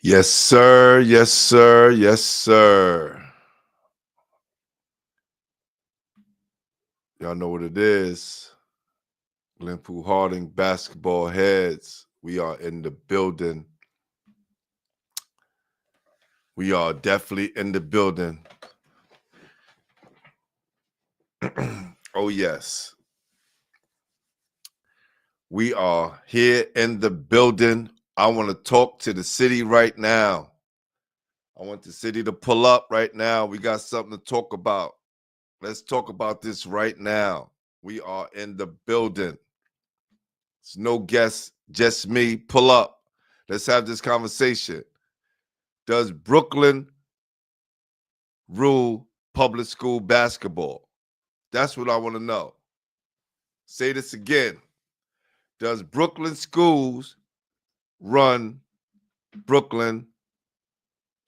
Yes, sir. Yes, sir. Yes, sir. Y'all know what it is. Glenpool Harding, basketball heads. We are in the building. We are definitely in the building. Oh, yes. We are here in the building. I want to talk to the city right now. I want the city to pull up right now. We got something to talk about. Let's talk about this right now. We are in the building. It's no guest, just me. Pull up. Let's have this conversation. Does Brooklyn rule public school basketball? That's what I want to know. Say this again. Does Brooklyn schools run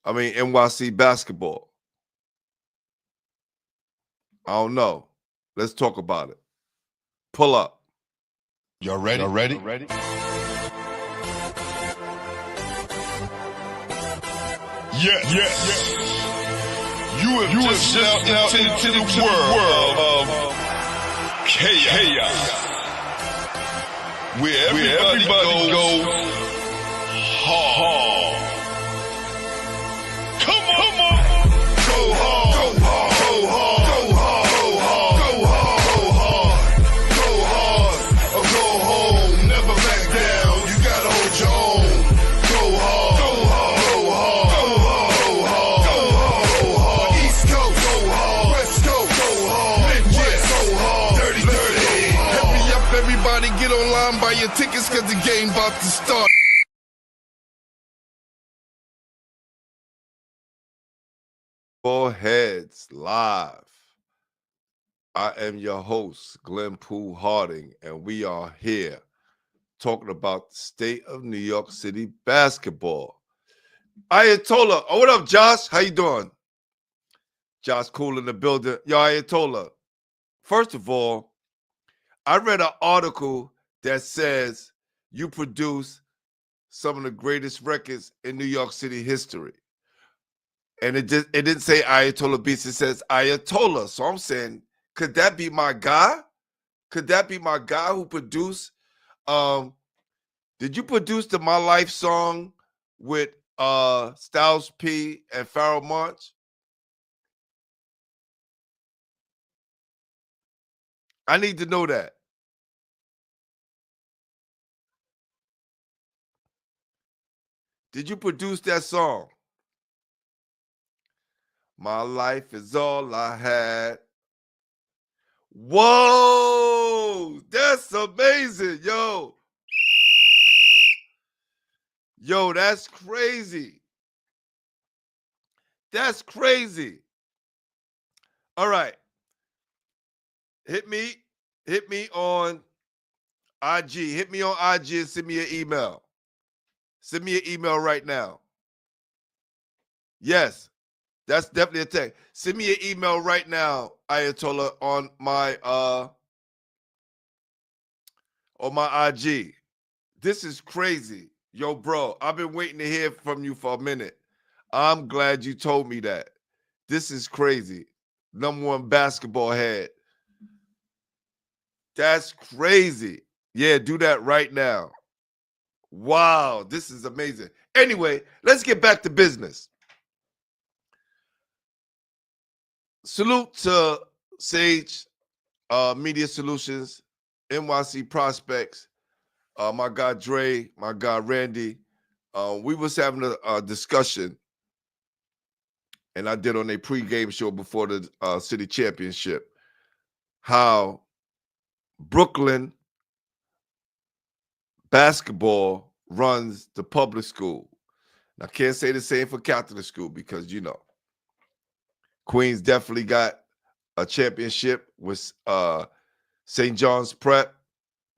NYC basketball? I don't know. Let's talk about it. Pull up. Y'all ready? Y'all ready? Yes. You have just stepped into the world of chaos. Where everybody goes hard. Come on. Go hard. Go hard. Go hard. Go hard. Go hard. Go hard. Or go home. Never back down. You gotta hold your own. Go hard. Go hard. Go hard. Go hard. East Coast. Go hard. West Coast. Go hard. Midwest. Go hard. Dirty. Happy up, everybody. Get online, buy your tickets, cause the game about to start. Ball Heads live. I am your host, Glenpool Harding, and we are here talking about the state of New York City basketball. Ayatollah. Oh, what up, Josh? How you doing? Josh Cool in the building. Yo, Ayatollah. First of all, I read an article that says you produce some of the greatest records in New York City history. And it didn't say Ayatollah Beats, it says Ayatollah. So I'm saying, could that be my guy? Could that be my guy who produced? Did you produce the My Life song with Styles P and Pharoah Monch? I need to know that. Did you produce that song? My life is all I had. Whoa, that's amazing, yo. Yo, that's crazy. That's crazy. All right. Hit me on IG. Hit me on IG and send me an email. Send me an email right now. Yes, that's definitely a text. Send me an email right now, Ayatollah, on my IG. This is crazy. Yo, bro, I've been waiting to hear from you for a minute. I'm glad you told me that. This is crazy. Number one basketball head. That's crazy. Yeah, do that right now. Wow, this is amazing. Anyway, let's get back to business. Salute to Sage Media Solutions, NYC Prospects, my guy Dre, my guy Randy. We was having a discussion, and I did on a pregame show before the city championship, how Brooklyn basketball runs the public school. I can't say the same for Catholic school because, you know, Queens definitely got a championship with St. John's Prep.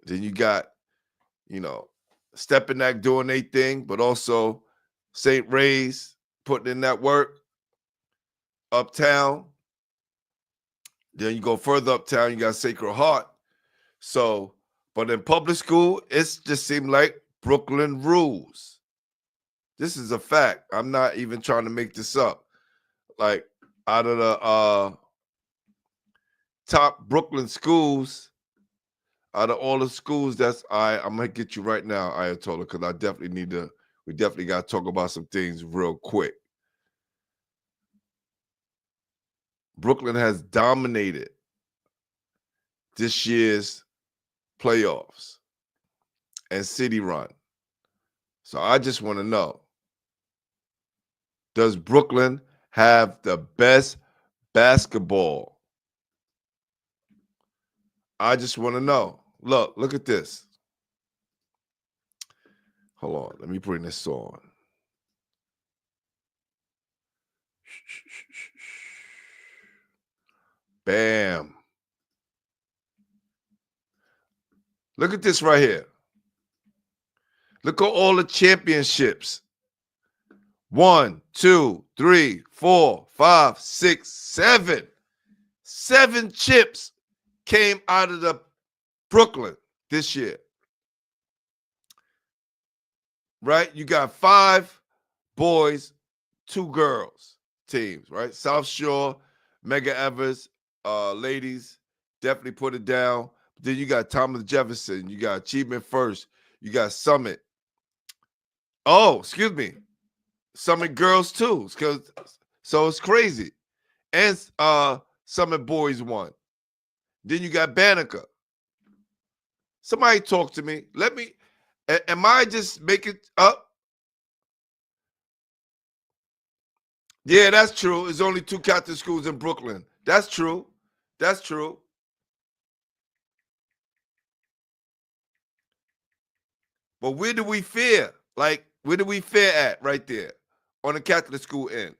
Then you got, you know, Stepinac doing their thing, but also St. Ray's putting in that work. Uptown. Then you go further uptown, you got Sacred Heart. So, but in public school, it just seemed like Brooklyn rules. This is a fact. I'm not even trying to make this up. Like, out of the top Brooklyn schools, out of all the schools, I'm gonna get you right now, Ayatollah, because I definitely we definitely got to talk about some things real quick. Brooklyn has dominated this year's playoffs and city run. So I just want to know, does Brooklyn have the best basketball? I just want to know. Look at this. Hold on, let me bring this on. Bam. Look at this right here. Look at all the championships. 1, 2, 3, 4, 5, 6, 7. 7 chips came out of the Brooklyn this year. Right? You got 5 boys, 2 girls teams, right? South Shore, Mega Evers, ladies, definitely put it down. Then you got Thomas Jefferson, you got Achievement First, you got Summit. Oh, excuse me. Summit girls too. So it's crazy. And Summit boys won. Then you got Banneker. Somebody talk to me. Am I just making up? Yeah, that's true. There's only 2 Catholic schools in Brooklyn. That's true. That's true. But where do we fear? Like, where do we fear at right there on the Catholic school end?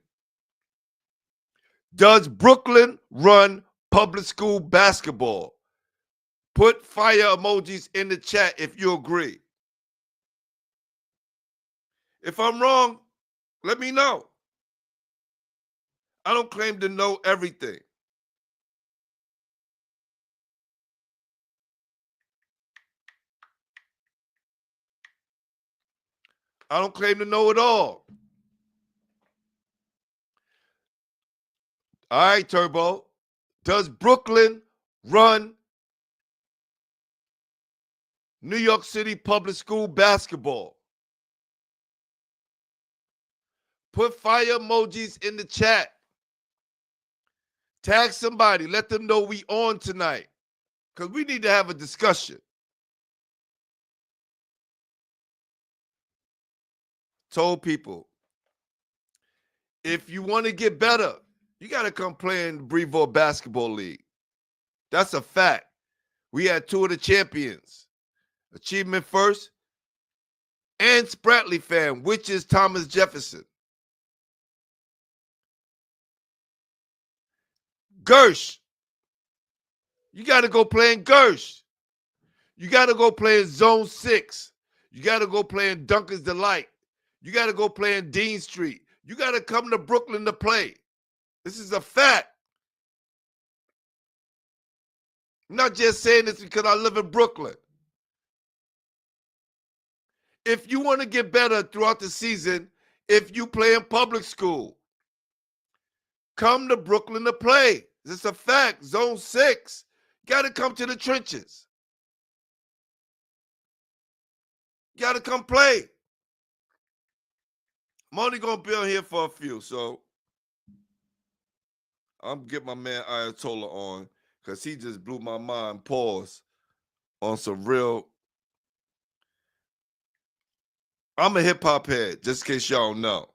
Does Brooklyn run public school basketball? Put fire emojis in the chat if you agree. If I'm wrong, let me know. I don't claim to know everything. I don't claim to know it all. All right, Turbo. Does Brooklyn run New York City public school basketball? Put fire emojis in the chat. Tag somebody. Let them know we on tonight. Because we need to have a discussion. Told people, if you want to get better, you got to come play in the Brevard Basketball League. That's a fact. We had 2 of the champions. Achievement First and Spratley fan, which is Thomas Jefferson. Gersh. You got to go play in Gersh. You got to go play in Zone 6. You got to go play in Duncan's Delight. You got to go play in Dean Street. You got to come to Brooklyn to play. This is a fact. I'm not just saying this because I live in Brooklyn. If you want to get better throughout the season, if you play in public school, come to Brooklyn to play. This is a fact. Zone 6. You got to come to the trenches. You got to come play. I'm only going to be on here for a few, so I'm going to get my man Ayatollah on because he just blew my mind. Pause on some real. I'm a hip-hop head, just in case y'all don't know.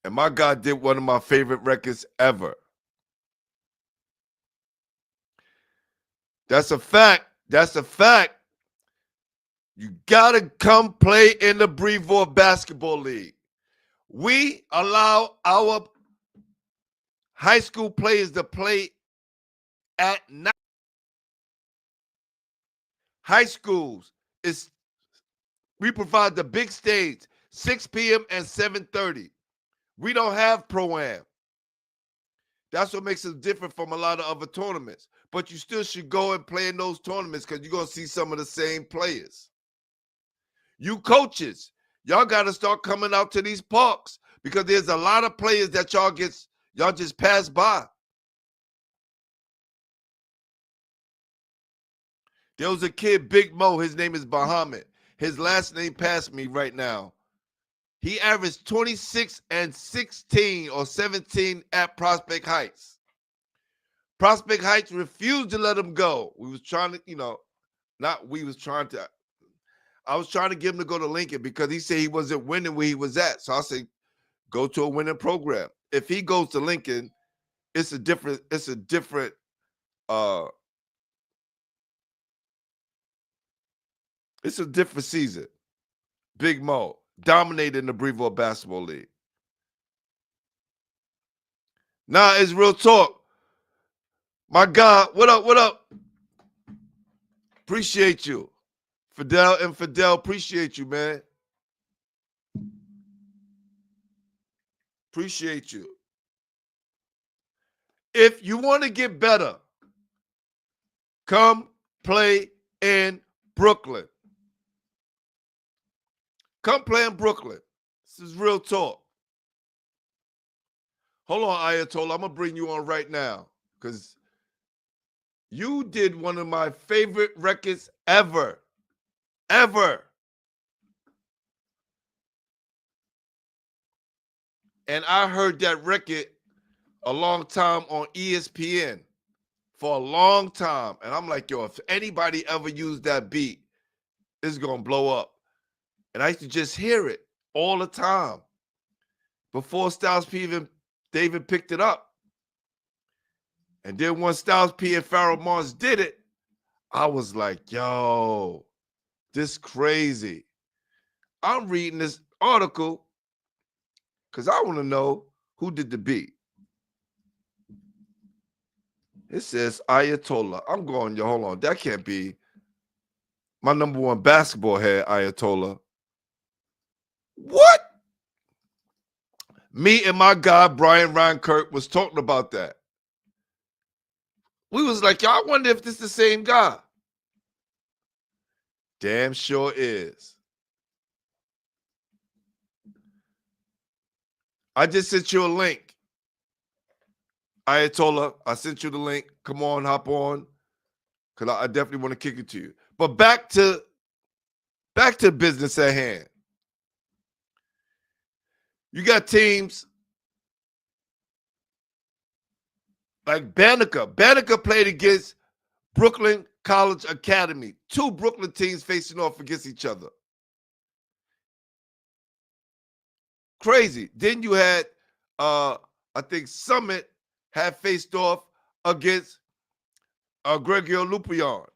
And my guy did one of my favorite records ever. That's a fact. That's a fact. You got to come play in the Brevard Basketball League. We allow our high school players to play at night. High schools, we provide the big stage, 6 p.m. and 7:30. We don't have Pro-Am. That's what makes us different from a lot of other tournaments. But you still should go and play in those tournaments because you're going to see some of the same players. You coaches, y'all got to start coming out to these parks because there's a lot of players that y'all just pass by. There was a kid, Big Mo. His name is Bahamut. His last name passed me right now. He averaged 26 and 16 or 17 at Prospect Heights. Prospect Heights refused to let him go. We was trying to, I was trying to get him to go to Lincoln because he said he wasn't winning where he was at. So I said, go to a winning program. If he goes to Lincoln, it's a different season. Big Mo dominated in the Brevard Basketball League. Nah, it's real talk. My God, what up, what up? Appreciate you. Fidel, appreciate you, man. Appreciate you. If you want to get better, come play in Brooklyn. Come play in Brooklyn. This is real talk. Hold on, Ayatollah. I'm going to bring you on right now because you did one of my favorite records ever. Ever. And I heard that record a long time on ESPN for a long time. And I'm like, yo, if anybody ever used that beat, it's going to blow up. And I used to just hear it all the time before Styles P even picked it up. And then once Styles P and Pharoah Monch did it, I was like, yo, this crazy. I'm reading this article because I want to know who did the beat. It says Ayatollah. I'm going, yo, hold on. That can't be my number one basketball head, Ayatollah. What? Me and my guy, Brian Reinkirk, was talking about that. We was like, y'all wonder if this is the same guy. Damn sure is. I just sent you a link. Ayatollah, I sent you the link. Come on, hop on. Because I definitely want to kick it to you. But back to business at hand. You got teams like Banneker. Banneker played against Brooklyn College Academy. Two Brooklyn teams facing off against each other. Crazy. Then you had, I think Summit had faced off against Gregorio Lupion,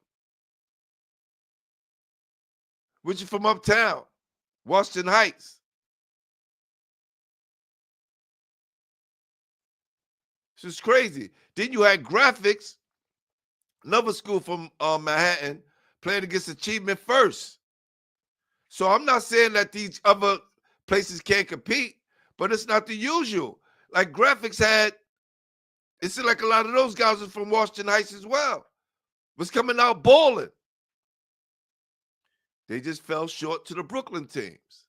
which is from uptown, Washington Heights. This is crazy. Then you had Graphics, another school from Manhattan, playing against Achievement First. So I'm not saying that these other places can't compete, but it's not the usual. Like Graphics had, it seemed like a lot of those guys was from Washington Heights as well. Was coming out balling. They just fell short to the Brooklyn teams.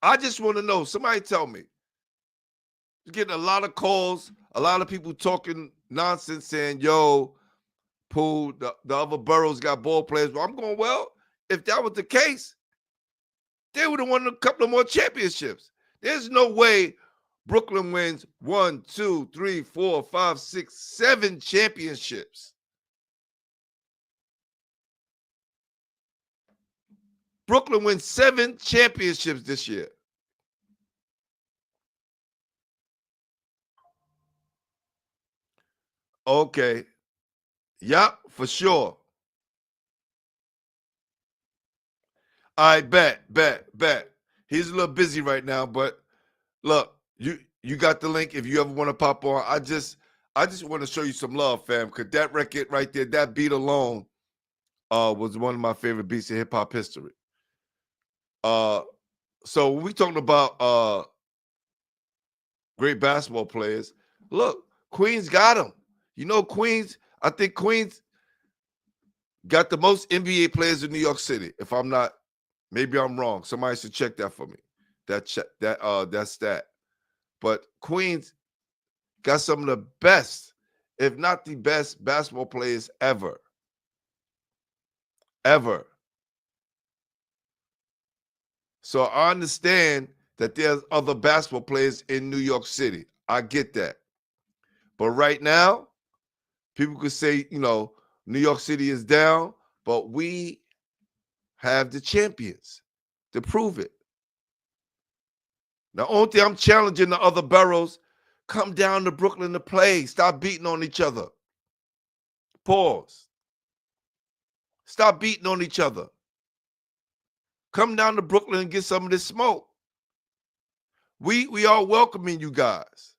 I just want to know, somebody tell me. Getting a lot of calls, a lot of people talking nonsense saying, yo, Pooh, the other boroughs got ball players. Well, I'm going, well, if that was the case, they would have won a couple of more championships. There's no way Brooklyn wins 1, 2, 3, 4, 5, 6, 7 championships. Brooklyn wins 7 championships this year. Okay. Yep, for sure. I bet. He's a little busy right now, but look, you got the link if you ever want to pop on. I just want to show you some love, fam, because that record right there, that beat alone, was one of my favorite beats in hip-hop history. So when we talking about great basketball players, look, Queens got them. You know, Queens, I think Queens got the most NBA players in New York City, if I'm not Maybe I'm wrong. Somebody should check that for me. That stat. But Queens got some of the best, if not the best, basketball players ever. Ever. So I understand that there's other basketball players in New York City. I get that. But right now, people could say, New York City is down, but we have the champions to prove it. The only thing I'm challenging the other boroughs, come down to Brooklyn to play. Stop beating on each other. Pause. Stop beating on each other. Come down to Brooklyn and get some of this smoke. We are welcoming you guys.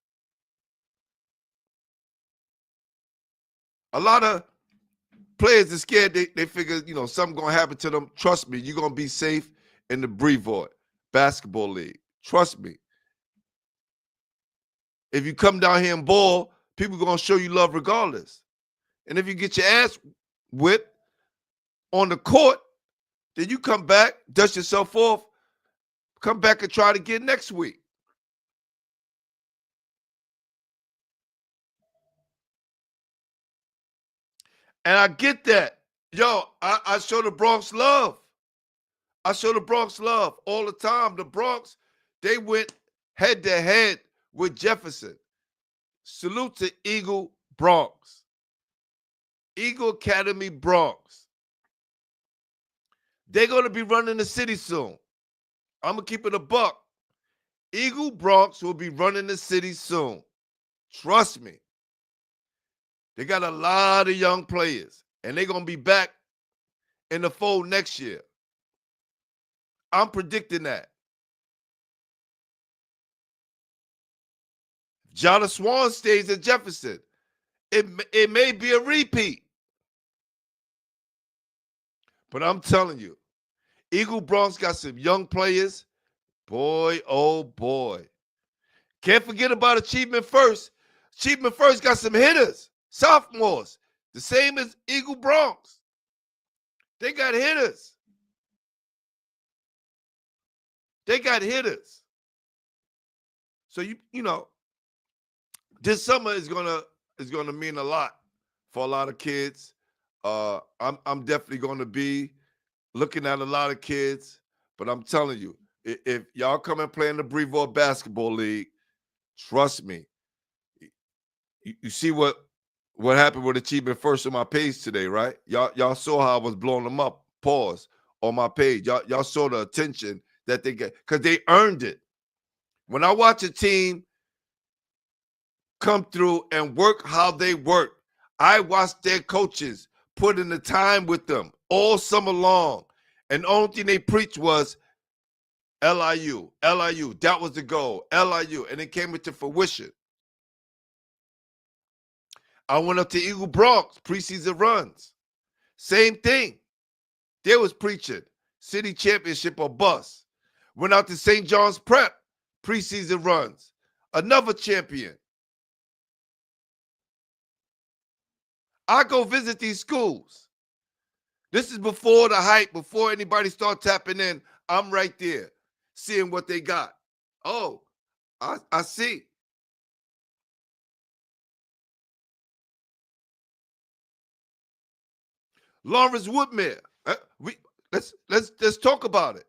A lot of players are scared. They figure, something going to happen to them. Trust me, you're going to be safe in the Brevoort Basketball League. Trust me. If you come down here and ball, people are going to show you love regardless. And if you get your ass whipped on the court, then you come back, dust yourself off, come back and try it again next week. And I get that. Yo, I show the Bronx love. I show the Bronx love all the time. The Bronx, they went head to head with Jefferson. Salute to Eagle Bronx. Eagle Academy Bronx. They're going to be running the city soon. I'm going to keep it a buck. Eagle Bronx will be running the city soon. Trust me. They got a lot of young players, and they're going to be back in the fold next year. I'm predicting that. Jada Swan stays at Jefferson. It may be a repeat. But I'm telling you, Eagle Bronx got some young players. Boy, oh boy. Can't forget about Achievement First. Achievement First got some hitters, sophomores, the same as Eagle Bronx. They got hitters. They got hitters. So this summer is gonna mean a lot for a lot of kids. I'm definitely gonna be looking at a lot of kids, but I'm telling you, if y'all come and play in the Brevoort Basketball League, trust me. You see what happened with Achievement First on my page today, right? Y'all saw how I was blowing them up. Pause on my page. Y'all saw the attention that they get because they earned it. When I watch a team come through and work how they work, I watch their coaches put in the time with them all summer long, and the only thing they preached was LIU. That was the goal. LIU, and it came into fruition. I went up to Eagle Bronx preseason runs. Same thing. They was preaching city championship or bust. Went out to St. John's Prep preseason runs. Another champion. I go visit these schools. This is before the hype, before anybody start tapping in. I'm right there, seeing what they got. Oh, I see. Lawrence Woodmere. Let's talk about it.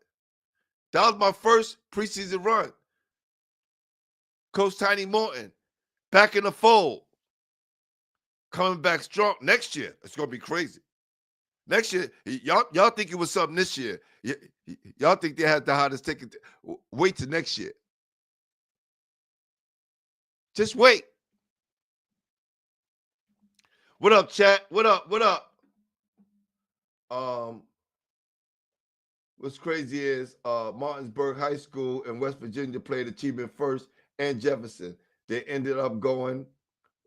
That was my first preseason run. Coach Tiny Morton, back in the fold. Coming back strong. Next year, it's going to be crazy. Next year, y'all think it was something this year. Y'all think they had the hottest ticket. Wait till next year. Just wait. What up, chat? What up? What's crazy is Martinsburg High School in West Virginia played Achievement First and Jefferson. They ended up going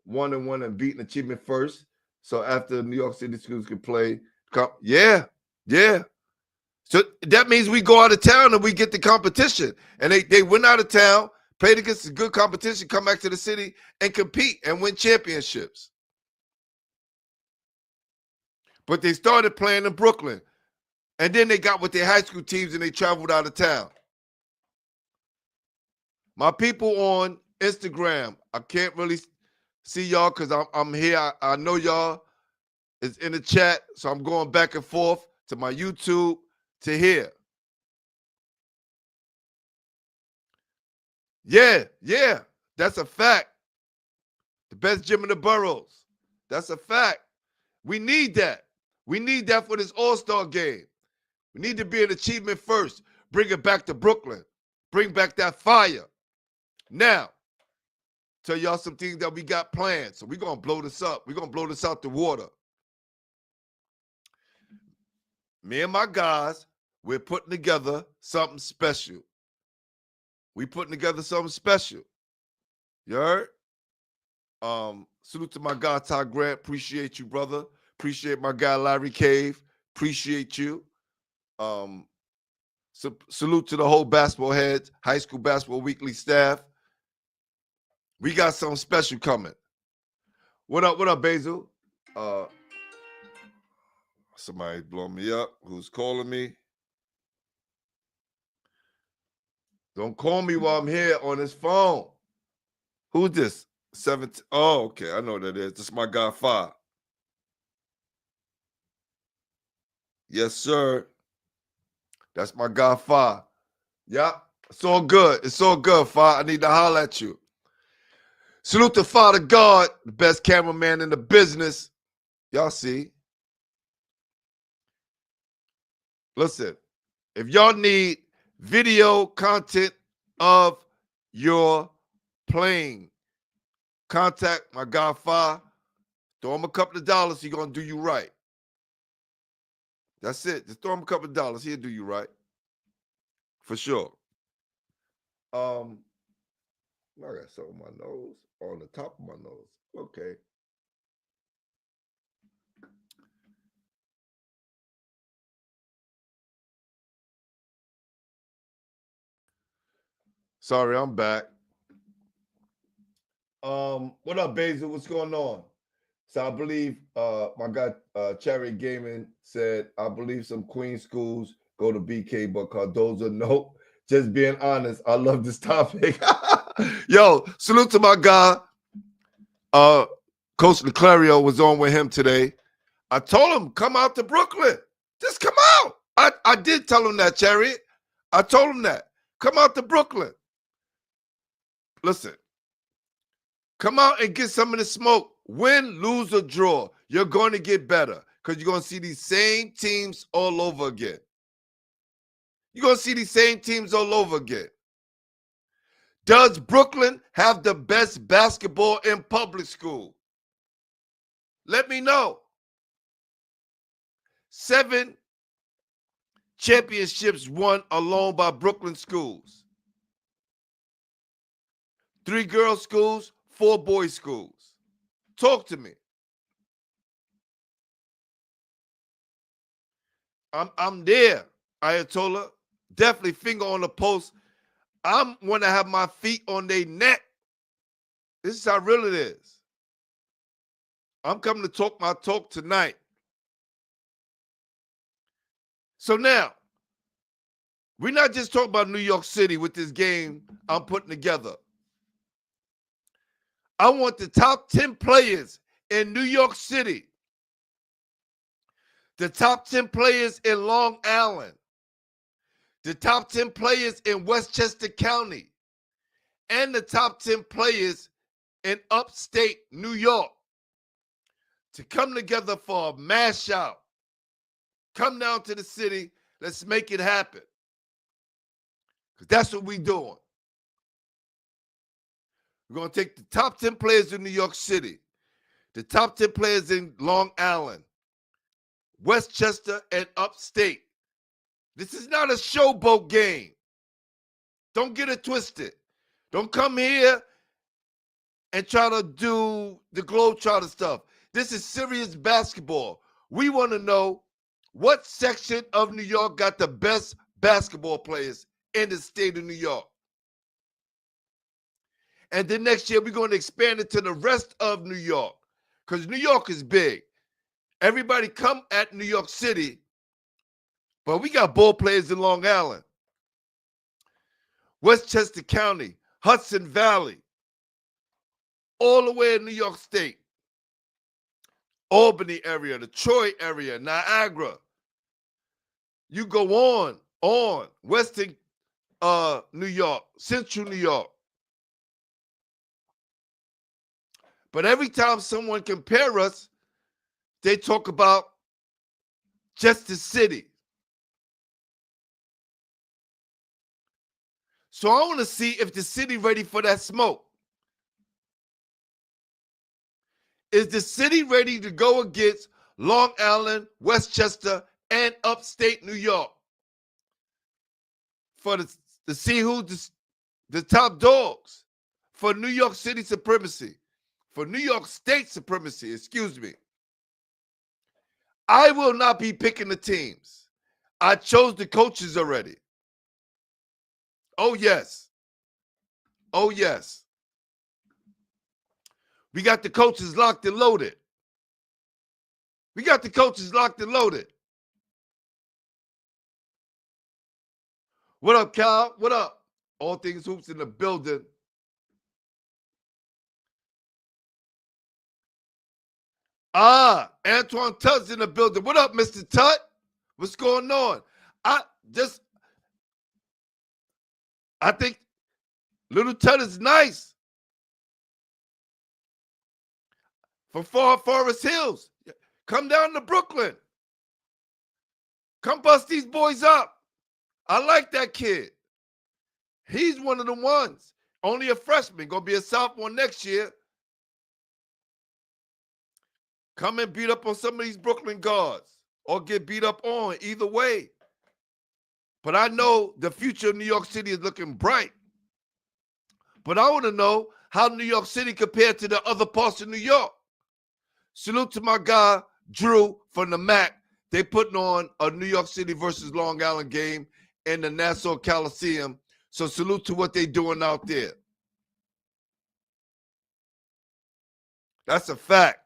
1-1 and beating Achievement First. So after New York City schools could play, yeah. So that means we go out of town and we get the competition. And they went out of town, played against a good competition, come back to the city and compete and win championships. But they started playing in Brooklyn. And then they got with their high school teams and they traveled out of town. My people on Instagram, I can't really see y'all because I'm here. I know y'all is in the chat, so I'm going back and forth to my YouTube to here. Yeah, that's a fact. The best gym in the boroughs. That's a fact. We need that. We need that for this All-Star game. We need to be an achievement first. Bring it back to Brooklyn. Bring back that fire. Now, tell y'all some things that we got planned. So we're going to blow this up. We're going to blow this out the water. Me and my guys, we're putting together something special. We putting together something special. You heard? Salute to my guy, Ty Grant. Appreciate you, brother. Appreciate my guy, Larry Cave. Appreciate you. Salute to the whole basketball heads, high school basketball weekly staff. We got something special coming. What up, Basil? Somebody blowing me up. Who's calling me? Don't call me while I'm here on this phone. Who's this? 17. Oh, okay. I know what that is. This is my guy, 5. Yes, sir. That's my guy, 5. Yep. It's all good. It's all good, 5. I need to holler at you. Salute to Father God, the best cameraman in the business. Y'all see. Listen, if y'all need video content of your playing, contact my guy, 5. Throw him a couple of dollars. He's going to do you right. That's it. Just throw him a couple of dollars. He'll do you right. For sure. I got something on my nose. On the top of my nose. Okay. Sorry, I'm back. What up, Basil? What's going on? So I believe my guy Cherry Gaming said, I believe some Queen schools go to BK, but Cardozo, no. Just being honest, I love this topic. Yo, salute to my guy. Coach Leclario was on with him today. I told him, come out to Brooklyn. Just come out. I did tell him that, Cherry. I told him that. Come out to Brooklyn. Listen. Come out and get some of the smoke. Win, lose, or draw. You're going to get better because you're going to see these same teams all over again. You're going to see these same teams all over again. Does Brooklyn have the best basketball in public school? Let me know. 7 championships won alone by Brooklyn schools. 3 girls' schools, 4 boys' schools. Talk to me. I'm there, Ayatollah. Definitely finger on the post. I want to have my feet on their neck. This is how real it is. I'm coming to talk my talk tonight. So now, we're not just talking about New York City with this game I'm putting together. I want the top 10 players in New York City, the top 10 players in Long Island, the top 10 players in Westchester County, and the top 10 players in upstate New York to come together for a mash out. Come down to the city. Let's make it happen. Because that's what we're doing. We're going to take the top 10 players in New York City, the top 10 players in Long Island, Westchester, and upstate. This is not a showboat game. Don't get it twisted. Don't come here and try to do the Globetrotter stuff. This is serious basketball. We want to know what section of New York got the best basketball players in the state of New York. And then next year, we're going to expand it to the rest of New York because New York is big. Everybody come at New York City, But we got ball players in Long Island, Westchester County, Hudson Valley, all the way in New York State, Albany area, the Troy area, Niagara. You go on, Western New York, Central New York. But every time someone compare us, they talk about just the city. So I want to see if the city ready for that smoke. Is the city ready to go against Long Island, Westchester, and upstate New York for to see who's the top dogs for New York City supremacy, for New York State supremacy, excuse me. I will not be picking the teams. I chose the coaches already. Oh, yes. Oh, yes. We got the coaches locked and loaded. We got the coaches locked and loaded. What up, Cal? What up? All Things Hoops in the building. Antoine Tut's in the building. What up, Mr. Tut? What's going on? I think Little Tut is nice. From Forest Hills. Come down to Brooklyn. Come bust these boys up. I like that kid. He's one of the ones. Only a freshman. Gonna be a sophomore next year. Come and beat up on some of these Brooklyn guards. Or get beat up on. Either way. But I know the future of New York City is looking bright. But I want to know how New York City compared to the other parts of New York. Salute to my guy, Drew, from the MAC. They putting on a New York City versus Long Island game in the Nassau Coliseum. So salute to what they doing out there. That's a fact.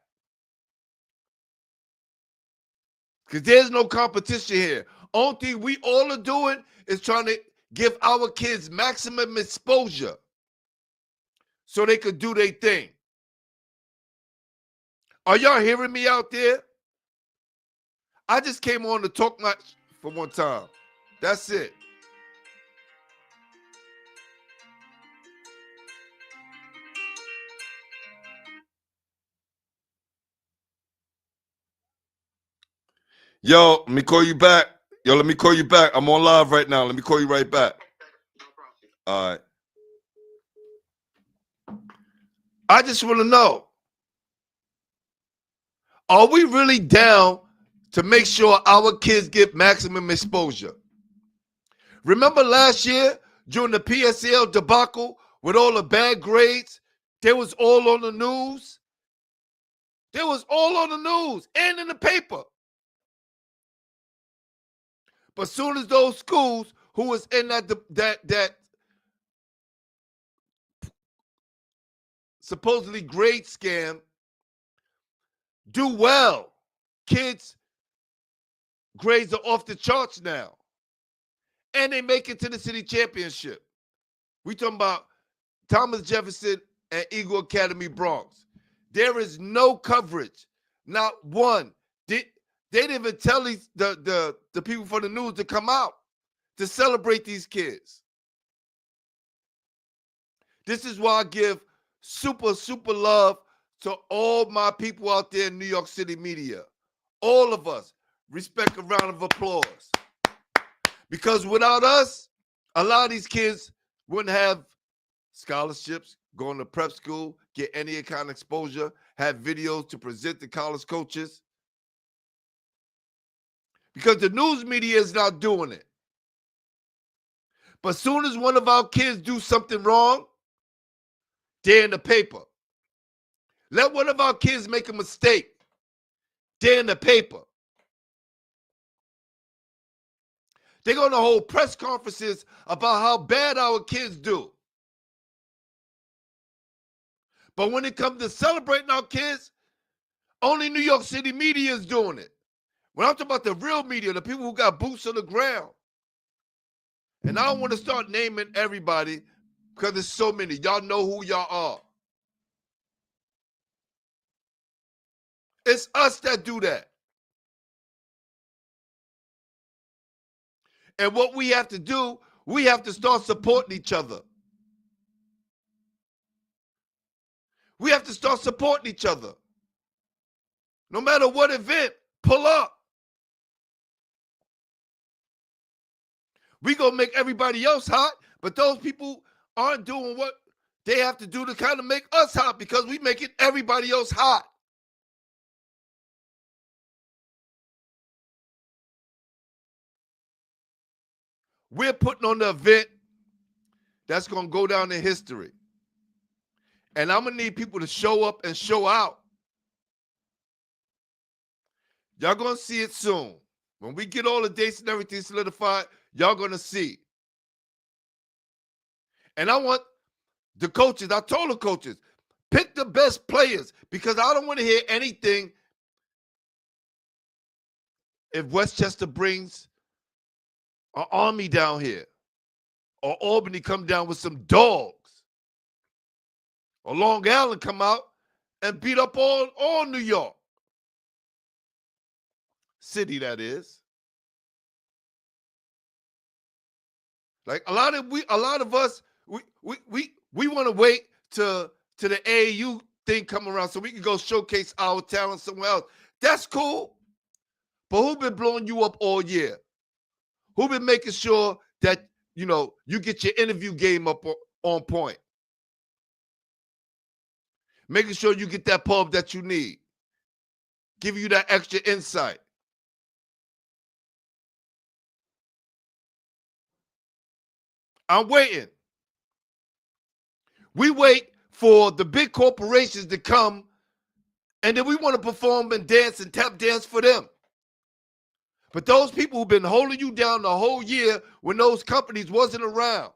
Because there's no competition here. Only thing we all are doing is trying to give our kids maximum exposure so they could do their thing. Are y'all hearing me out there? I just came on to talk much for one time. That's it. Yo, let me call you back. Yo, let me call you back. I'm on live right now. Let me call you right back. All right. I just want to know, are we really down to make sure our kids get maximum exposure? Remember last year during the PSL debacle with all the bad grades? They was all on the news. They was all on the news and in the paper. But soon as those schools who was in that supposedly grade scam do well, kids' grades are off the charts now. And they make it to the city championship. We talking about Thomas Jefferson and Eagle Academy Bronx. There is no coverage, not one. They didn't even tell the people for the news to come out to celebrate these kids. This is why I give super, super love to all my people out there in New York City media. All of us. Respect, a round of applause. Because without us, a lot of these kids wouldn't have scholarships, going to prep school, get any kind of exposure, have videos to present to college coaches. Because the news media is not doing it. But as soon as one of our kids do something wrong, they're in the paper. Let one of our kids make a mistake, they're in the paper. They're going to hold press conferences about how bad our kids do. But when it comes to celebrating our kids, only New York City media is doing it. When I'm talking about the real media, the people who got boots on the ground. And I don't want to start naming everybody because there's so many. Y'all know who y'all are. It's us that do that. And what we have to do, we have to start supporting each other. We have to start supporting each other. No matter what event, pull up. We gonna make everybody else hot, but those people aren't doing what they have to do to kind of make us hot because we making everybody else hot. We're putting on the event that's gonna go down in history. And I'm gonna need people to show up and show out. Y'all gonna see it soon. When we get all the dates and everything solidified, y'all gonna see. And I want the coaches, I told the coaches, pick the best players because I don't want to hear anything if Westchester brings an army down here or Albany come down with some dogs or Long Island come out and beat up all New York City, that is. Like a lot of us, we want to wait to the AAU thing come around so we can go showcase our talent somewhere else. That's cool. But who been blowing you up all year? Who been making sure that, you get your interview game up on point? Making sure you get that pub that you need. Giving you that extra insight. I'm waiting. We wait for the big corporations to come, and then we want to perform and dance and tap dance for them. But those people who've been holding you down the whole year when those companies wasn't around.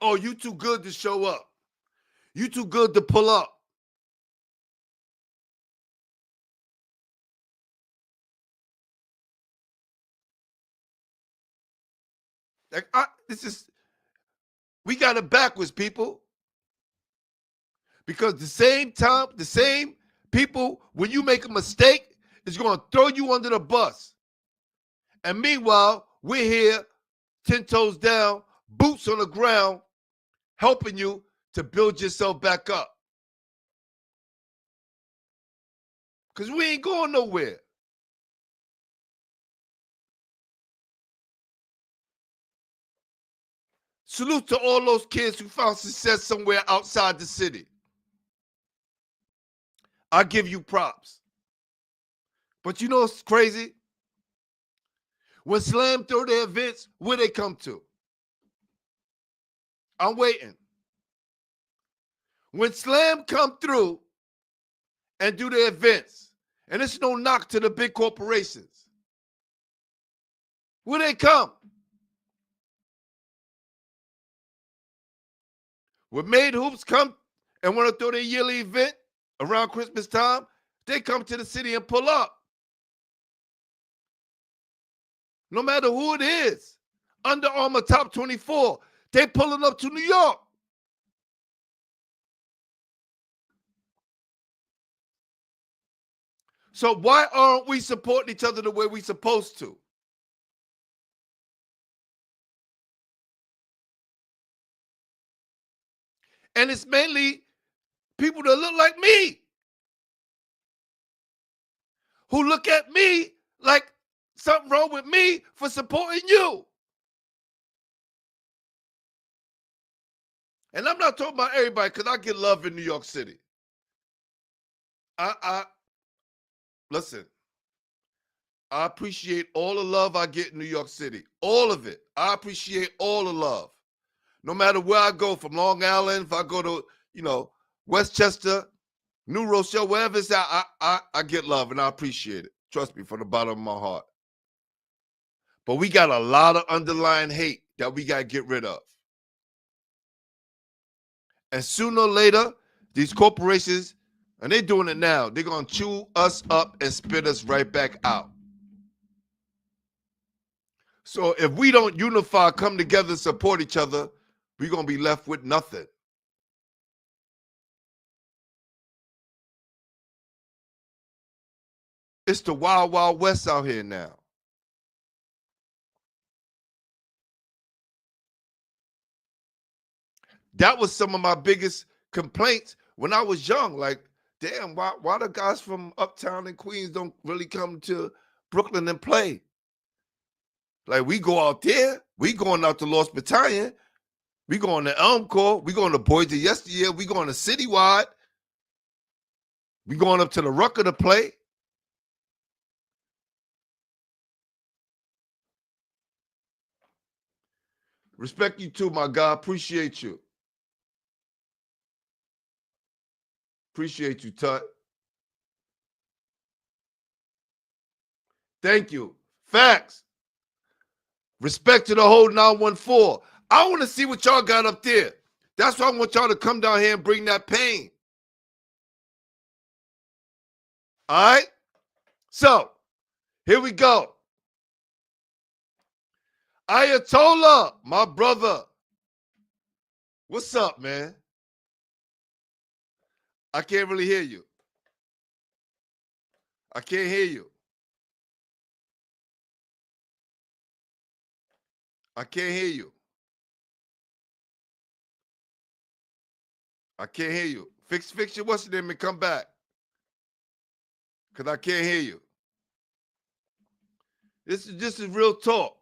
Oh, you too good to show up. You too good to pull up. Like we got it backwards, people. Because the same people, when you make a mistake, is going to throw you under the bus. And meanwhile, we're here, 10 toes down, boots on the ground, helping you to build yourself back up. Because we ain't going nowhere. Salute to all those kids who found success somewhere outside the city. I give you props. But you know what's crazy? When Slam throw their events, where they come to? I'm waiting. When Slam come through and do their events, and it's no knock to the big corporations, where they come? When Made Hoops come and want to throw their yearly event around Christmas time, they come to the city and pull up. No matter who it is, Under Armour Top 24, they pulling up to New York. So why aren't we supporting each other the way we're supposed to? And it's mainly people that look like me, who look at me like something wrong with me for supporting you. And I'm not talking about everybody because I get love in New York City. Listen, I appreciate all the love I get in New York City. All of it. I appreciate all the love. No matter where I go, from Long Island, if I go to, Westchester, New Rochelle, wherever it's at, I get love and I appreciate it. Trust me, from the bottom of my heart. But we got a lot of underlying hate that we got to get rid of. And sooner or later, these corporations And they're doing it now. They're going to chew us up and spit us right back out. So if we don't unify, come together, support each other, we're going to be left with nothing. It's the wild, wild west out here now. That was some of my biggest complaints when I was young. Like, damn, why the guys from Uptown and Queens don't really come to Brooklyn and play? Like, we go out there. We going out to Lost Battalion. We going to Elm Court. We going to Boys of Yesteryear. We going to Citywide. We going up to the Rucker to play. Respect you too, my guy. Appreciate you. Appreciate you, Tut. Thank you. Facts. Respect to the whole 914. I want to see what y'all got up there. That's why I want y'all to come down here and bring that pain. All right? So, here we go. Ayatollah, my brother. What's up, man? I can't really hear you. I can't hear you. I can't hear you. I can't hear you. Fix your what's your name and come back. Because I can't hear you. This is real talk.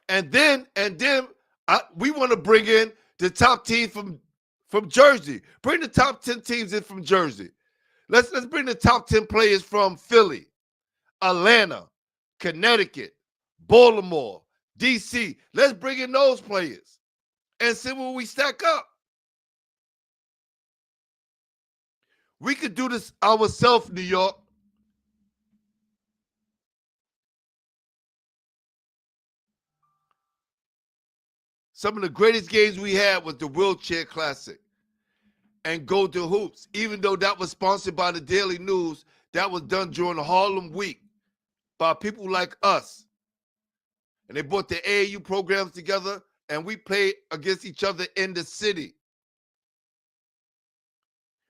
And then we want to bring in the top team from Jersey. Bring the top 10 teams in from Jersey. Let's bring the top 10 players from Philly, Atlanta, Connecticut, Baltimore, DC. Let's bring in those players and see where we stack up. We could do this ourselves, New York. Some of the greatest games we had was the Wheelchair Classic and Go to Hoops. Even though that was sponsored by the Daily News, that was done during the Harlem Week by people like us. And they brought the AAU programs together, and we played against each other in the city.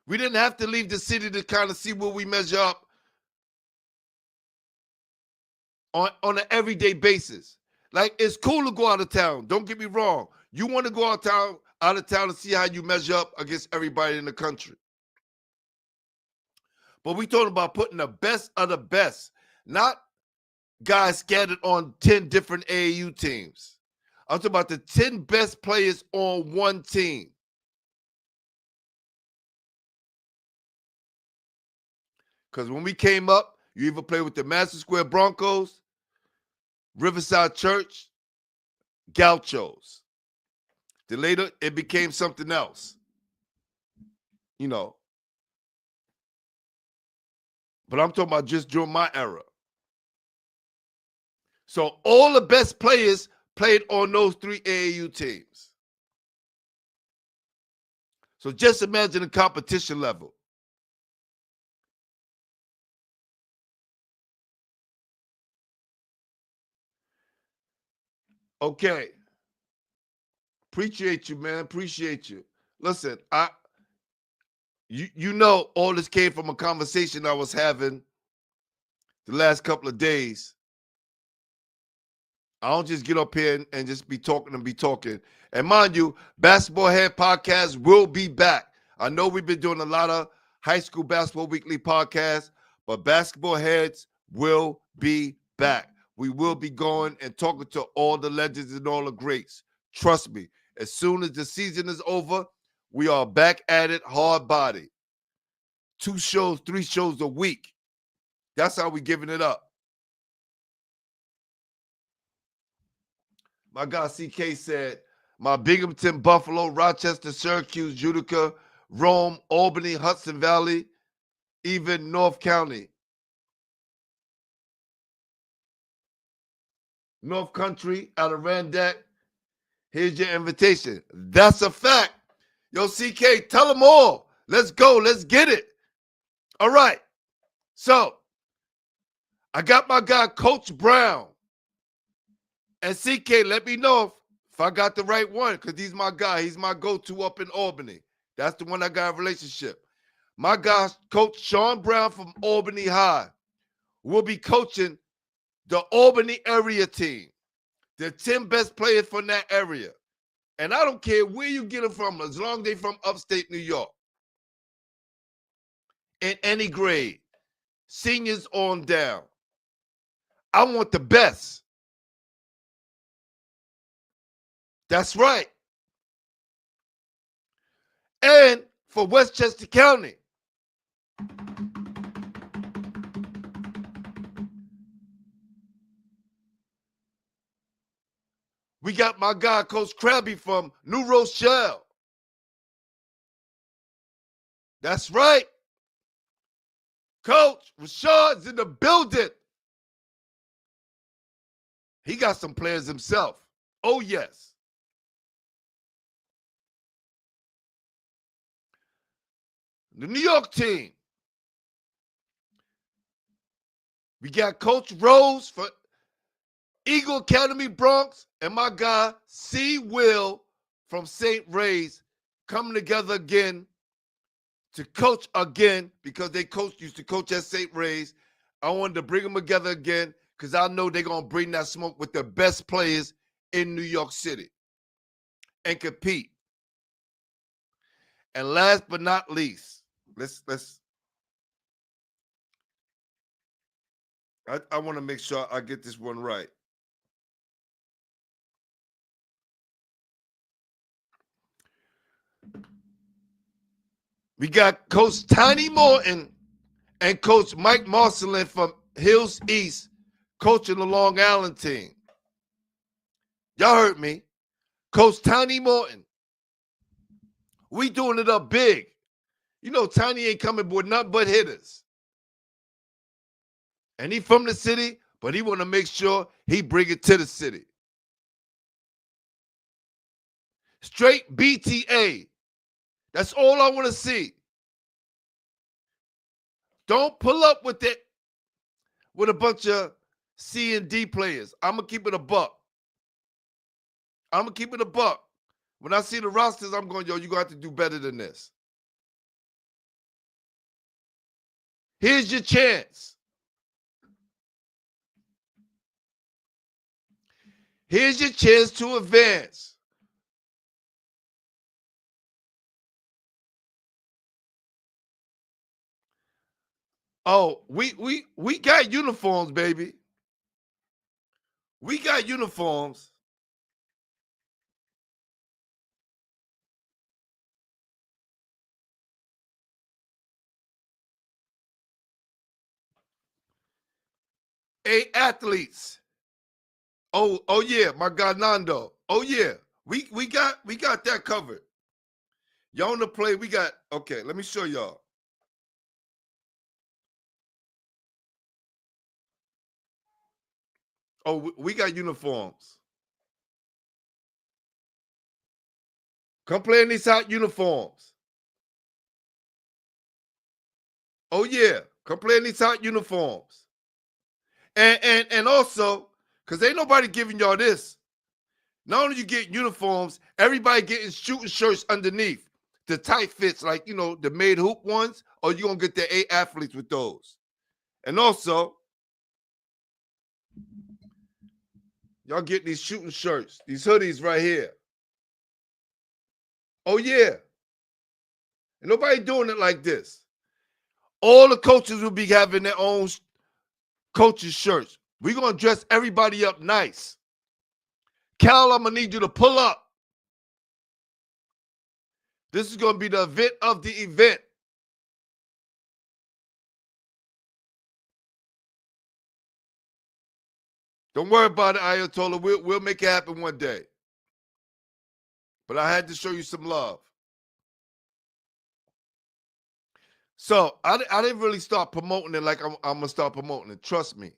We didn't have to leave the city to kind of see where we measure up on an everyday basis. Like, it's cool to go out of town. Don't get me wrong. You want to go out of town to see how you measure up against everybody in the country. But we talking about putting the best of the best, not guys scattered on 10 different AAU teams. I'm talking about the 10 best players on one team. Because when we came up, you either play with the Madison Square Broncos, Riverside Church, Gauchos. Then later, it became something else. You know. But I'm talking about just during my era. So all the best players played on those 3 AAU teams. So just imagine the competition level. Okay. Appreciate you, man. Appreciate you. Listen, you know all this came from a conversation I was having the last couple of days. I don't just get up here and just be talking. And mind you, Basketball Head Podcast will be back. I know we've been doing a lot of high school basketball weekly podcasts, but Basketball Heads will be back. We will be going and talking to all the legends and all the greats. Trust me, as soon as the season is over, we are back at it hard body. 2 shows, 3 shows a week. That's how we giving it up. My guy CK said, my Binghamton, Buffalo, Rochester, Syracuse, Utica, Rome, Albany, Hudson Valley, even North County. North Country, Adirondack. Here's your invitation. That's a fact. Yo, CK, tell them all. Let's go. Let's get it. All right. So I got my guy, Coach Brown. And CK, let me know if I got the right one, because he's my guy. He's my go-to up in Albany. That's the one I got a relationship. My guy, Coach Sean Brown from Albany High, will be coaching the Albany area team, the 10 best players from that area. And I don't care where you get them from, as long as they're from upstate New York. In any grade, seniors on down. I want the best. That's right. And for Westchester County, we got my guy, Coach Krabby from New Rochelle. That's right. Coach Rashad's in the building. He got some players himself. Oh, yes. The New York team. We got Coach Rose for Eagle Academy Bronx and my guy C. Will from St. Ray's coming together again to coach again, because they used to coach at St. Ray's. I wanted to bring them together again because I know they're going to bring that smoke with the best players in New York City and compete. And last but not least, I want to make sure I get this one right. We got Coach Tiny Morton and Coach Mike Marcelin from Hills East coaching the Long Island team. Y'all heard me. Coach Tiny Morton. We doing it up big. You know Tiny ain't coming with nothing but hitters. And he from the city, but he want to make sure he bring it to the city. Straight BTA. That's all I want to see. Don't pull up with it with a bunch of C and D players. I'm going to keep it a buck. When I see the rosters, I'm going, yo, you're going to have to do better than this. Here's your chance. Here's your chance to advance. Oh, we got uniforms, baby. We got uniforms. Athletes. Oh yeah, my guy Nando. Oh yeah, we got that covered. Y'all on the play, we got. Okay, let me show y'all. Oh, we got uniforms. Come play in these hot uniforms. Oh yeah, come play in these hot uniforms. And also, because ain't nobody giving y'all this. Not only you get uniforms, everybody getting shooting shirts underneath. The tight fits, like, you know, the made hoop ones, or you're going to get the 8 athletes with those. And also, y'all get these shooting shirts, these hoodies right here. Oh, yeah. And nobody doing it like this. All the coaches will be having their own coaches' shirts. We're going to dress everybody up nice. Cal, I'm going to need you to pull up. This is going to be the event of the event. Don't worry about it, Ayatollah. We'll make it happen one day. But I had to show you some love. So I didn't really start promoting it like I'm going to start promoting it. Trust me.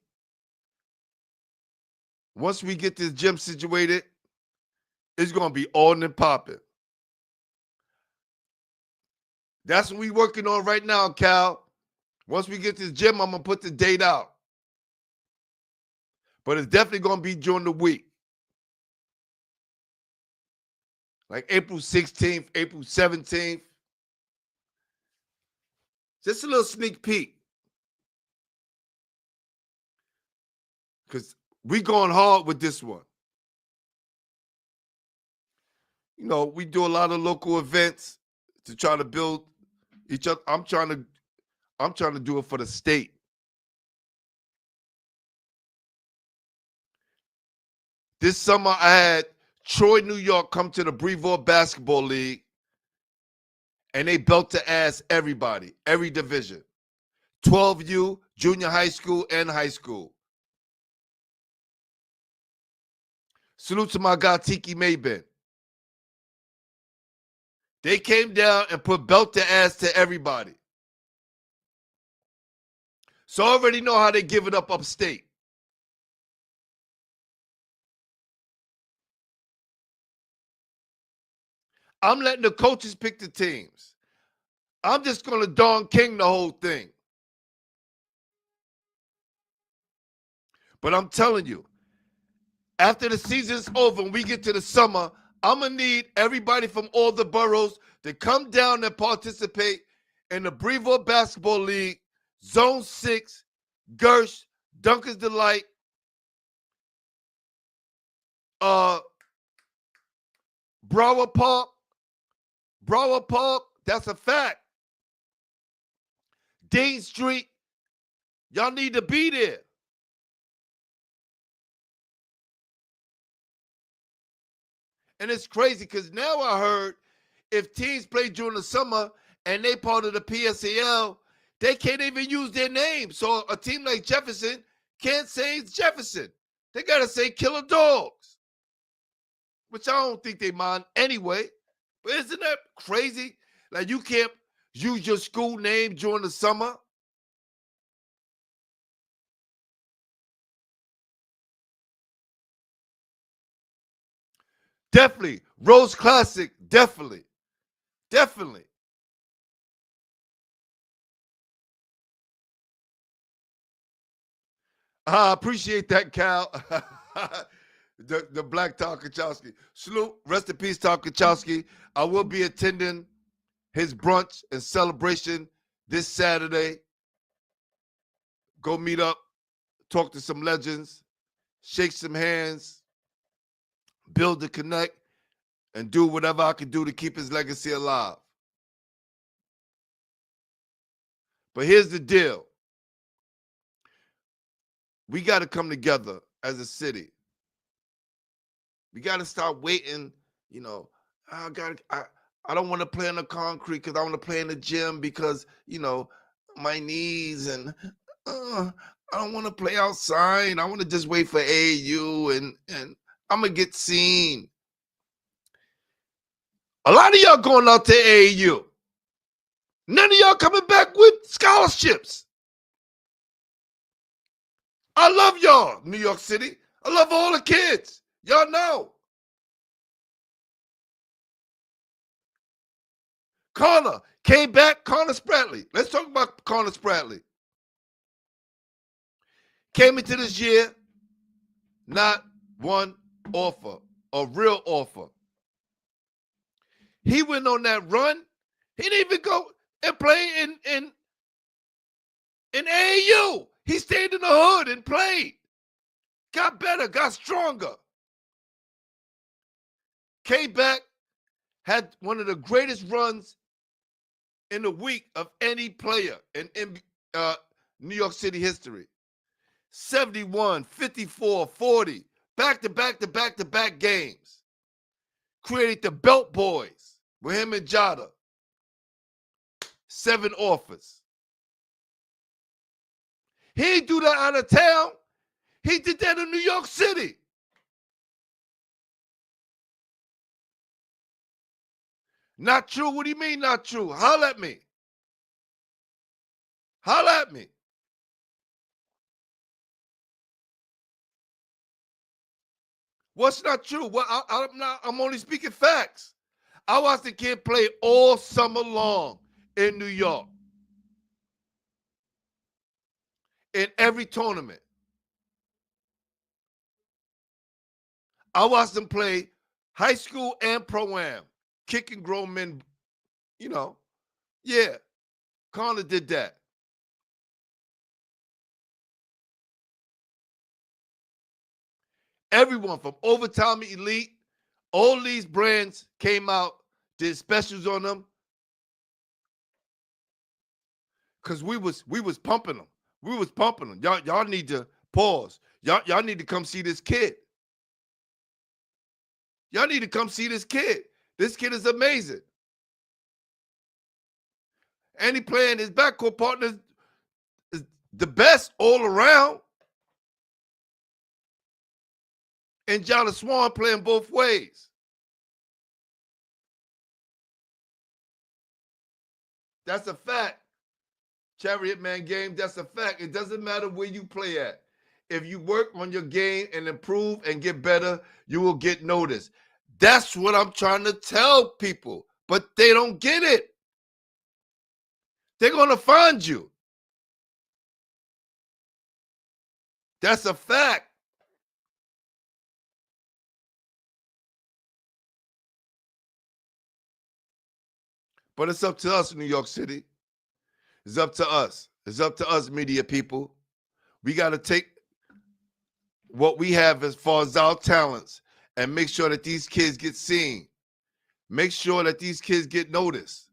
Once we get this gym situated, it's going to be on and popping. That's what we working on right now, Cal. Once we get to the gym, I'm going to put the date out. But it's definitely going to be during the week. Like April 16th, April 17th. Just a little sneak peek. Because we going hard with this one. You know, we do a lot of local events to try to build each other. I'm trying to do it for the state. This summer I had Troy, New York come to the Brevard Basketball League, and they belt to ass everybody, every division. 12U, junior high school, and high school. Salute to my guy Tiki Maben. They came down and put belt to ass to everybody. So I already know how they give it up upstate. I'm letting the coaches pick the teams. I'm just going to Don King the whole thing. But I'm telling you, after the season's over and we get to the summer, I'm going to need everybody from all the boroughs to come down and participate in the Brevard Basketball League, Zone 6, Gersh, Dunker's Delight, Broward Park, that's a fact. Dean Street, y'all need to be there. And it's crazy because now I heard if teams play during the summer and they part of the PSAL, they can't even use their name. So a team like Jefferson can't say it's Jefferson. They got to say Killer Dogs, which I don't think they mind anyway. But isn't that crazy? Like you can't use your school name during the summer. Definitely. Rose Classic, definitely. Definitely. I appreciate that, Cal. the Black Tom Kachowski. Salute. Rest in peace, Tom Kachowski. I will be attending his brunch and celebration this Saturday. Go meet up, talk to some legends, shake some hands, build a connect, and do whatever I can do to keep his legacy alive. But here's the deal. We got to come together as a city. We got to stop waiting, you know, I don't want to play on the concrete because I want to play in the gym because, you know, my knees and I don't want to play outside. I want to just wait for AAU and I'm going to get seen. A lot of y'all going out to AAU. None of y'all coming back with scholarships. I love y'all, New York City. I love all the kids. Y'all know. Connor came back. Connor Spratley. Let's talk about Connor Spratley. Came into this year, not one offer, a real offer. He went on that run. He didn't even go and play in AAU. He stayed in the hood and played. Got better, got stronger. Came back, had one of the greatest runs in the week of any player in New York City history. 71, 54, 40, back-to-back games. Created the Belt Boys with him and Jada. 7 offers. He didn't do that out of town. He did that in New York City. Not true? What do you mean not true? Holler at me. Holler at me. What's not true? Well, I'm only speaking facts. I watched the kid play all summer long in New York in every tournament. I watched them play high school and pro-am, kicking grown men, you know. Yeah, Connor did that. Everyone from Overtime Elite, all these brands came out, did specials on them, because we was pumping them. We was pumping them. Y'all need to pause. Y'all need to come see this kid. Y'all need to come see this kid. This kid is amazing. And he playing his backcourt partners is the best all around. And Jonathan Swan playing both ways. That's a fact. Chariot Man game, that's a fact. It doesn't matter where you play at. If you work on your game and improve and get better, you will get noticed. That's what I'm trying to tell people, but they don't get it. They're going to find you. That's a fact. But it's up to us, New York City. It's up to us. It's up to us, media people. We got to take what we have as far as our talents and make sure that these kids get seen. Make sure that these kids get noticed.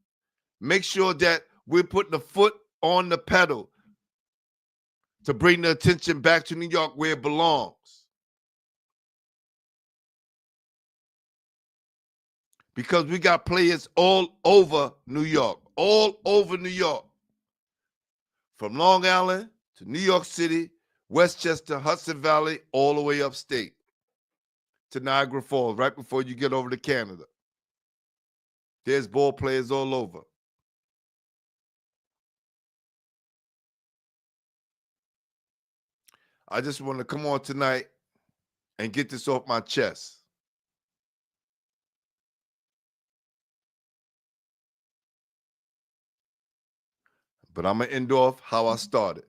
Make sure that we're putting the foot on the pedal to bring the attention back to New York where it belongs. Because we got players all over New York, all over New York. From Long Island to New York City, Westchester, Hudson Valley, all the way upstate to Niagara Falls, right before you get over to Canada. There's ball players all over. I just want to come on tonight and get this off my chest. But I'm going to end off how I started.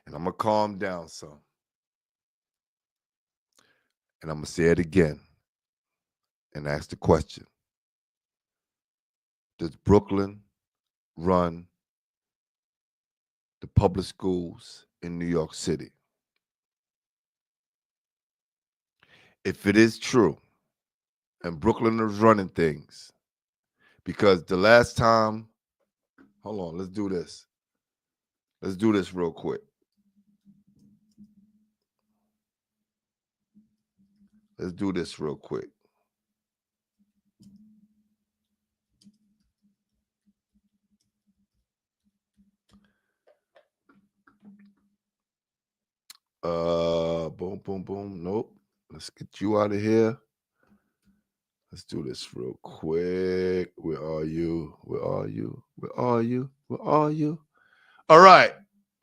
And I'm going to calm down some. And I'm going to say it again and ask the question. Does Brooklyn run the public schools in New York City? If it is true, and Brooklyn is running things, because the last time, hold on, let's do this. Let's do this real quick. Let's do this real quick. Boom, boom, boom. Nope. Let's get you out of here. Let's do this real quick. Where are you? Where are you? Where are you? Where are you? All right.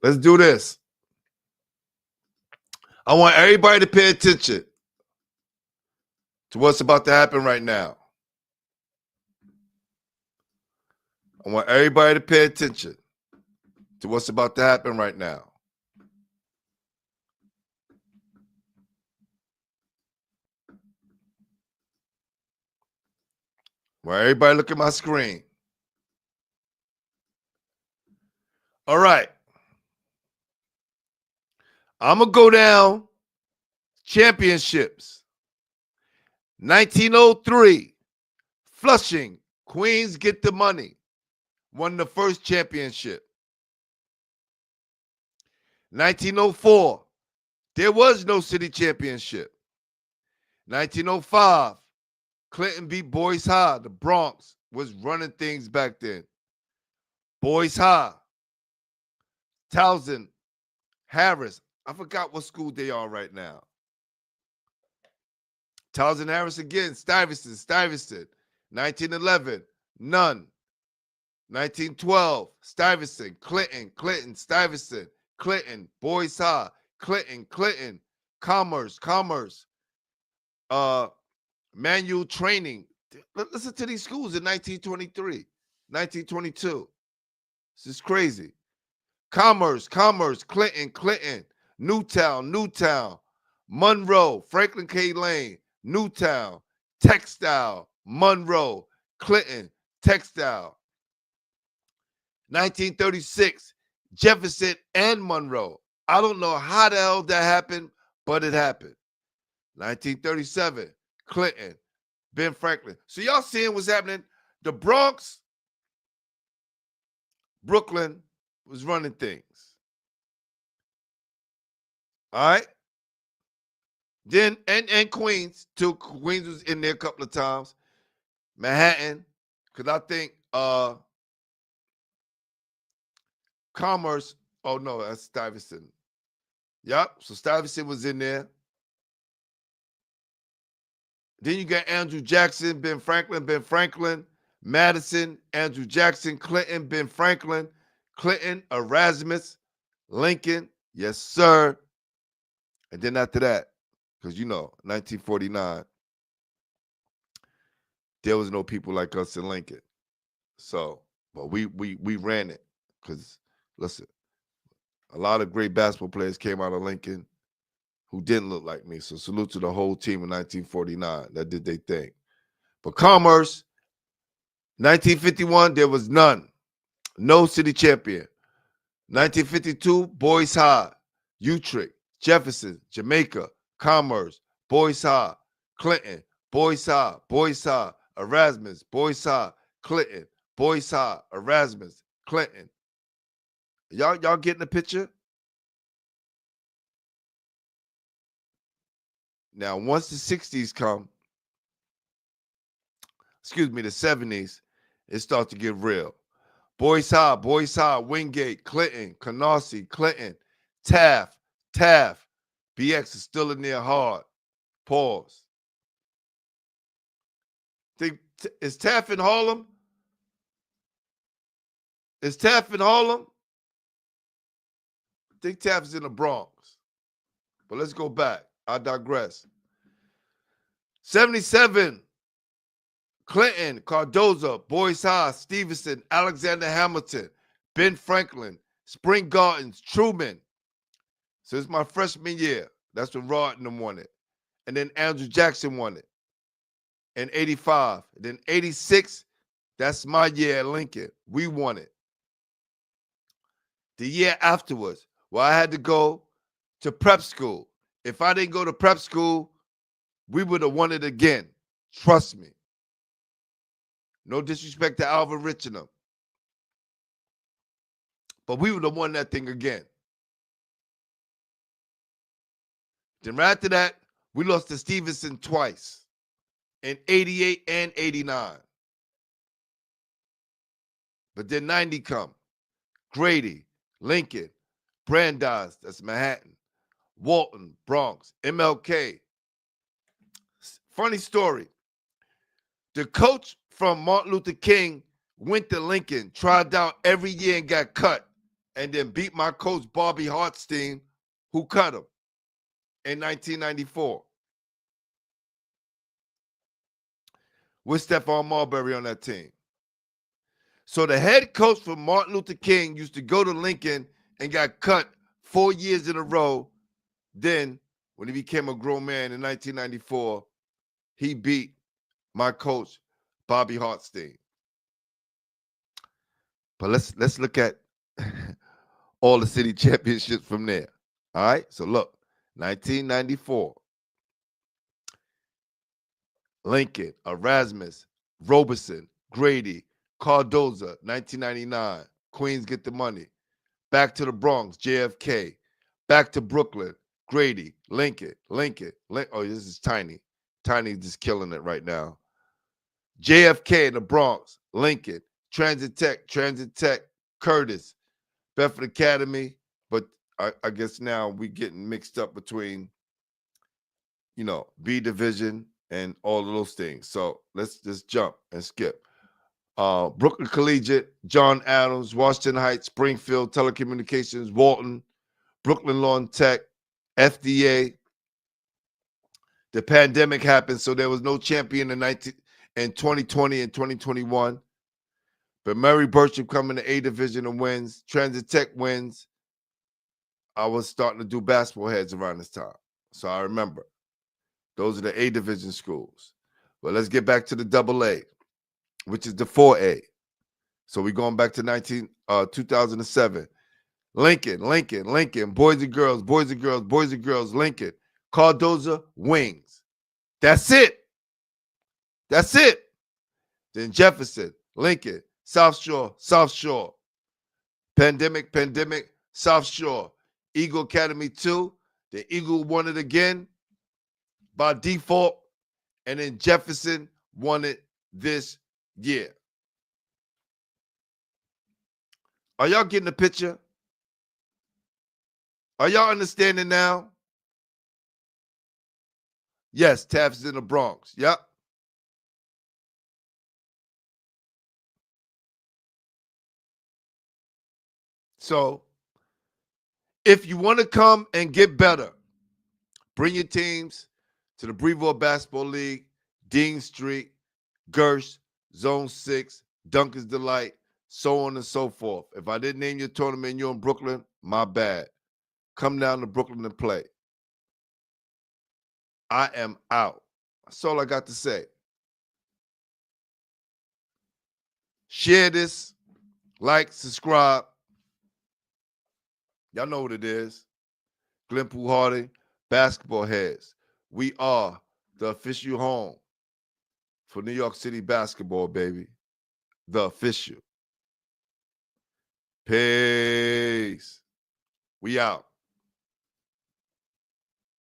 Let's do this. I want everybody to pay attention to what's about to happen right now. I want everybody to pay attention to what's about to happen right now. Well, everybody look at my screen. All right. I'm going to go down championships. 1903, Flushing, Queens Get the Money, won the first championship. 1904, there was no city championship. 1905, Clinton beat Boys High. The Bronx was running things back then. Boys High, Townsend, Harris. I forgot what school they are right now. Townsend, Harris again. Stuyvesant. 1911, none. 1912, Stuyvesant, Clinton, Stuyvesant, Clinton, Boys High, Clinton, Commerce, manual training. Listen to these schools in 1923. 1922. This is crazy. Commerce, Clinton, Newtown, Monroe, Franklin K. Lane, Newtown, Textile, Monroe, Clinton, Textile. 1936, Jefferson and Monroe. I don't know how the hell that happened, but it happened. 1937, Clinton, Ben Franklin. So y'all seeing what's happening? The Bronx, Brooklyn was running things. All right? Then, and Queens, too. Queens was in there a couple of times. Manhattan, because I think Commerce, oh no, that's Stuyvesant. Yep, so Stuyvesant was in there. Then you got Andrew Jackson, Ben Franklin, Madison, Andrew Jackson, Clinton, Ben Franklin, Clinton, Erasmus, Lincoln, yes, sir. And then after that, because 1949, there was no people like us in Lincoln. So, but we ran it. Because, listen, a lot of great basketball players came out of Lincoln who didn't look like me. So salute to the whole team in 1949 that did their thing. But Commerce, 1951, there was none. No city champion. 1952, Boys High, Utrecht, Jefferson, Jamaica, Commerce, Boys High, Clinton, Boys High, Erasmus, Boys High, Clinton, Boys High, Erasmus, Clinton. Y'all getting the picture? Now, once the 60s come, the 70s, it starts to get real. Boys High, Wingate, Clinton, Canarsie, Clinton, Taft. BX is still in there hard. Pause. Is Taft in Harlem? I think Taft is in the Bronx. But let's go back. I digress. 77, Clinton, Cardozo, Boys High, Stevenson, Alexander Hamilton, Ben Franklin, Spring Gardens, Truman. So it's my freshman year. That's when Rodden won it. And then Andrew Jackson won it in 85. And then 86, that's my year at Lincoln. We won it. The year afterwards, well, I had to go to prep school. If I didn't go to prep school, we would have won it again. Trust me. No disrespect to Alvin Rich and them. But we would have won that thing again. Then right after that, we lost to Stevenson twice in 88 and 89. But then 90 come. Grady, Lincoln, Brandeis, that's Manhattan, Walton, Bronx, MLK. Funny story. The coach from Martin Luther King went to Lincoln, tried out every year and got cut, and then beat my coach, Bobby Hartstein, who cut him in 1994. With Stephon Marbury on that team. So the head coach for Martin Luther King used to go to Lincoln and got cut 4 years in a row. Then, when he became a grown man in 1994, he beat my coach, Bobby Hartstein. But let's look at all the city championships from there. All right? So look, 1994. Lincoln, Erasmus, Robeson, Grady, Cardozo, 1999. Queens get the money. Back to the Bronx, JFK. Back to Brooklyn, Grady, Lincoln. Oh, this is Tiny. Tiny just killing it right now. JFK in the Bronx, Lincoln, Transit Tech, Curtis, Bedford Academy. But I guess now we getting mixed up between, B division and all of those things. So let's just jump and skip. Brooklyn Collegiate, John Adams, Washington Heights, Springfield, Telecommunications, Walton, Brooklyn Lawn Tech, FDA. The pandemic happened, so there was no champion in 2020 and 2021. But Mary Bertram coming to A Division and wins. Transit Tech wins. I was starting to do basketball heads around this time. So I remember. Those are the A Division schools. But let's get back to the double A, which is the 4A. So we're going back to 2007. Lincoln, boys and girls, Lincoln. Cardoza, Wings. That's it. Then Jefferson, Lincoln, South Shore. Pandemic, South Shore. Eagle Academy 2. The Eagle won it again by default. And then Jefferson won it this year. Are y'all getting the picture? Are y'all understanding now? Yes, Taft's in the Bronx. Yep. So, if you want to come and get better, bring your teams to the Brevard Basketball League, Dean Street, Gersh, Zone 6, Duncan's Delight, so on and so forth. If I didn't name your tournament and you're in Brooklyn, my bad. Come down to Brooklyn and play. I am out. That's all I got to say. Share this, like, subscribe. Y'all know what it is. Glenpool Harding, Basketball Heads. We are the official home for New York City basketball, baby. The official. Peace. We out.